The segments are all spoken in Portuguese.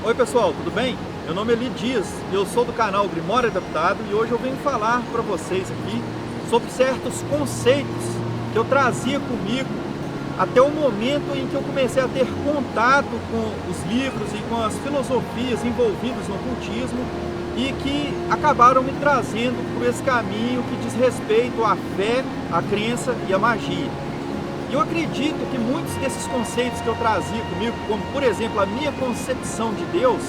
Oi pessoal, tudo bem? Meu nome é Eli Dias e eu sou do canal Grimório Adaptado e hoje eu venho falar para vocês aqui sobre certos conceitos que eu trazia comigo até o momento em que eu comecei a ter contato com os livros e com as filosofias envolvidas no ocultismo e que acabaram me trazendo por esse caminho que diz respeito à fé, à crença e à magia. Eu acredito que muitos desses conceitos que eu trazia comigo, como por exemplo a minha concepção de Deus,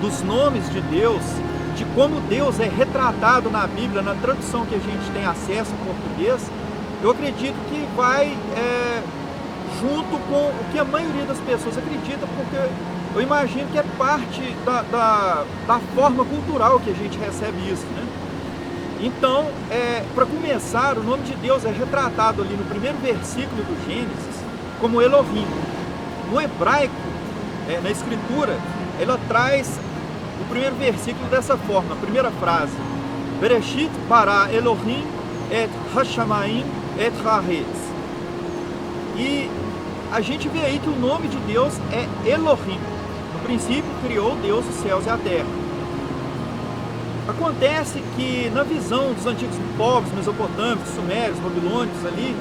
dos nomes de Deus, de como Deus é retratado na Bíblia, na tradução que a gente tem acesso em português, eu acredito que vai junto com o que a maioria das pessoas acredita, porque eu imagino que é parte da forma cultural que a gente recebe isso, né? Então, para começar, o nome de Deus é retratado ali no primeiro versículo do Gênesis como Elohim. No hebraico, na escritura, ela traz o primeiro versículo dessa forma, a primeira frase: Bereshit bara Elohim et hashamayim et haaretz. E a gente vê aí que o nome de Deus é Elohim. No princípio, criou Deus os céus e a terra. Acontece que na visão dos antigos povos mesopotâmicos, sumérios, babilônicos ali,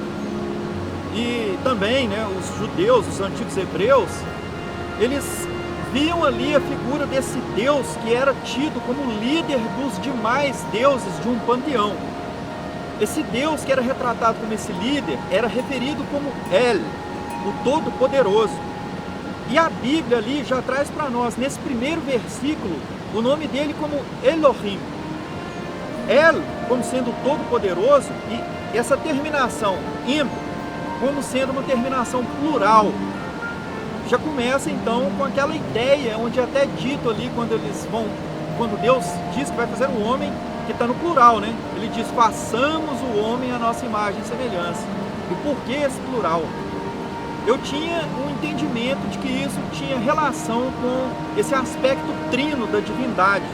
e também os judeus, os antigos hebreus, eles viam ali a figura desse Deus que era tido como líder dos demais deuses de um panteão. Esse Deus que era retratado como esse líder era referido como El, o Todo-Poderoso. E a Bíblia ali já traz para nós, nesse primeiro versículo, o nome dele como Elohim. El como sendo Todo-Poderoso e essa terminação Im como sendo uma terminação plural. Já começa então com aquela ideia onde é até dito ali quando Deus diz que vai fazer um homem, que está no plural, né? Ele diz: façamos o homem à nossa imagem e semelhança. E por que esse plural? Eu tinha um entendimento de que isso tinha relação com esse aspecto trino da divindade.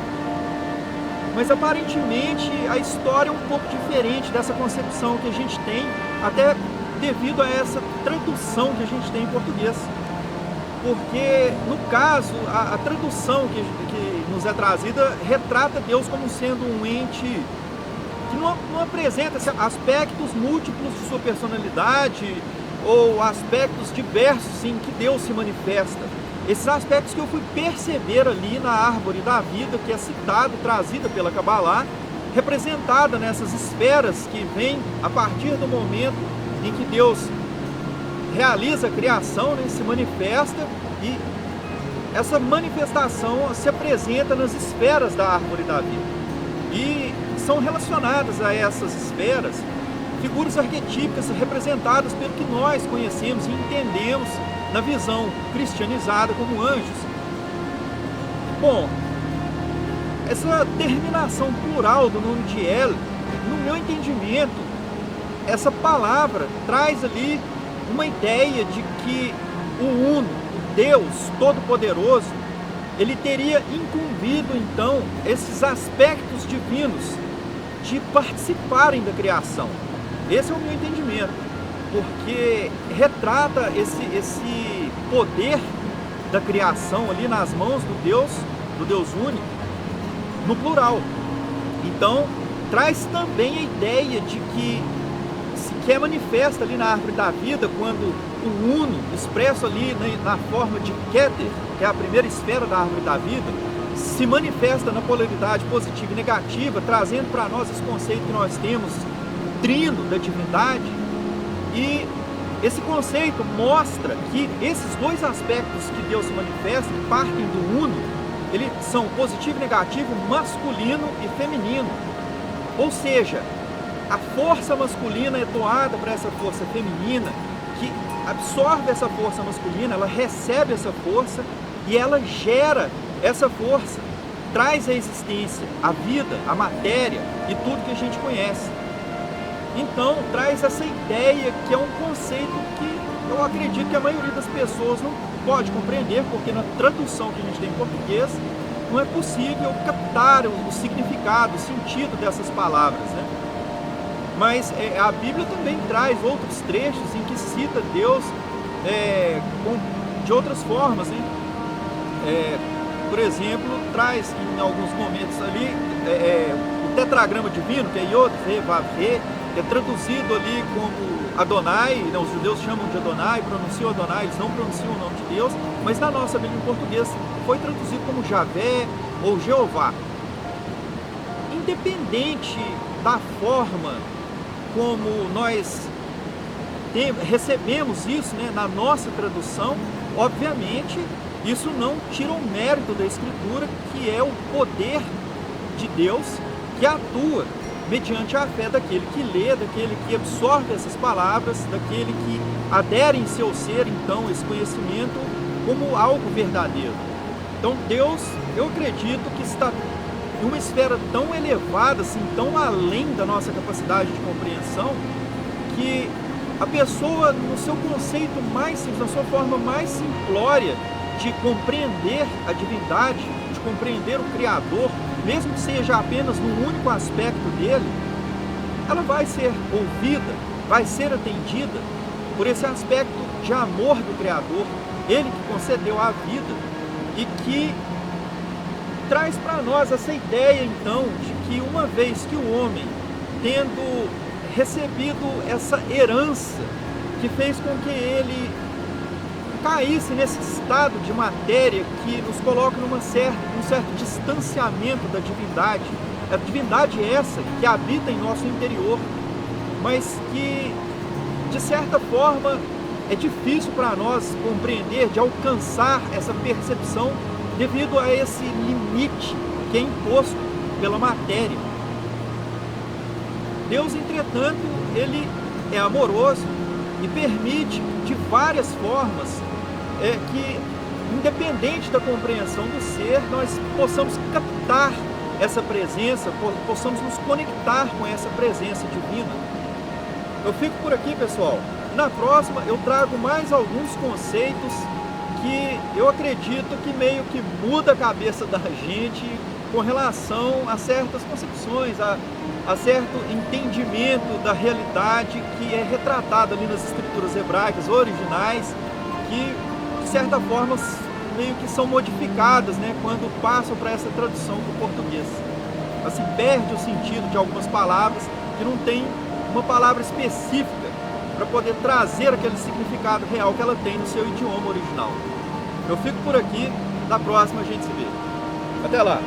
Mas aparentemente a história é um pouco diferente dessa concepção que a gente tem, até devido a essa tradução que a gente tem em português. Porque, no caso, a tradução que nos é trazida retrata Deus como sendo um ente que não apresenta aspectos múltiplos de sua personalidade ou aspectos diversos em que Deus se manifesta. Esses aspectos que eu fui perceber ali na árvore da vida, que é citado, trazida pela Cabalá, representada nessas esferas que vêm a partir do momento em que Deus realiza a criação, se manifesta, e essa manifestação se apresenta nas esferas da árvore da vida. E são relacionadas a essas esferas figuras arquetípicas representadas pelo que nós conhecemos e entendemos na visão cristianizada como anjos. Bom, essa terminação plural do nome de El, no meu entendimento, essa palavra traz ali uma ideia de que o Uno, o Deus Todo-Poderoso, ele teria incumbido então esses aspectos divinos de participarem da criação. Esse é o meu entendimento, porque retrata esse poder da criação ali nas mãos do Deus único, no plural. Então, traz também a ideia de que que é manifesta ali na árvore da vida, quando o Uno, expresso ali na forma de Keter, que é a primeira esfera da árvore da vida, se manifesta na polaridade positiva e negativa, trazendo para nós esse conceito que nós temos, trino da divindade. E esse conceito mostra que esses dois aspectos que Deus se manifesta, que partem do Uno, eles são positivo e negativo, masculino e feminino. Ou seja, a força masculina é doada para essa força feminina, que absorve essa força masculina, ela recebe essa força e ela gera essa força, traz à existência a vida, a matéria e tudo que a gente conhece. Então, traz essa ideia que é um conceito que eu acredito que a maioria das pessoas não pode compreender, porque na tradução que a gente tem em português, não é possível captar o significado, o sentido dessas palavras, né? Mas a Bíblia também traz outros trechos em que cita Deus de outras formas, né? por exemplo, traz em alguns momentos ali o tetragrama divino, que é Yod, He, Vav, He, que é traduzido ali como Adonai, né? Os judeus chamam de Adonai, pronunciam Adonai, eles não pronunciam o nome de Deus, mas na nossa Bíblia em português foi traduzido como Javé ou Jeová. Independente da forma como nós recebemos isso, né, na nossa tradução, obviamente isso não tira o mérito da Escritura, que é o poder de Deus que atua mediante a fé daquele que lê, daquele que absorve essas palavras, daquele que adere em seu ser, então, esse conhecimento como algo verdadeiro. Então Deus, eu acredito que está em uma esfera tão elevada, assim, tão além da nossa capacidade de compreensão, que a pessoa, no seu conceito mais simples, na sua forma mais simplória de compreender a divindade, de compreender o Criador, mesmo que seja apenas num único aspecto dele, ela vai ser ouvida, vai ser atendida por esse aspecto de amor do Criador, ele que concedeu a vida e que traz para nós essa ideia, então, de que uma vez que o homem, tendo recebido essa herança que fez com que ele caísse nesse estado de matéria que nos coloca num certo distanciamento da divindade, a divindade é essa que habita em nosso interior, mas que, de certa forma, é difícil para nós compreender, de alcançar essa percepção devido a esse limite que é imposto pela matéria. Deus, entretanto, ele é amoroso e permite de várias formas que, independente da compreensão do ser, nós possamos captar essa presença, possamos nos conectar com essa presença divina. Eu fico por aqui, pessoal. Na próxima eu trago mais alguns conceitos que eu acredito que meio que muda a cabeça da gente com relação a certas concepções, a certo entendimento da realidade que é retratado ali nas escrituras hebraicas originais, que de certa forma meio que são modificadas, né, quando passam para essa tradução do português. Assim, perde o sentido de algumas palavras que não tem uma palavra específica para poder trazer aquele significado real que ela tem no seu idioma original. Eu fico por aqui, na próxima a gente se vê. Até lá!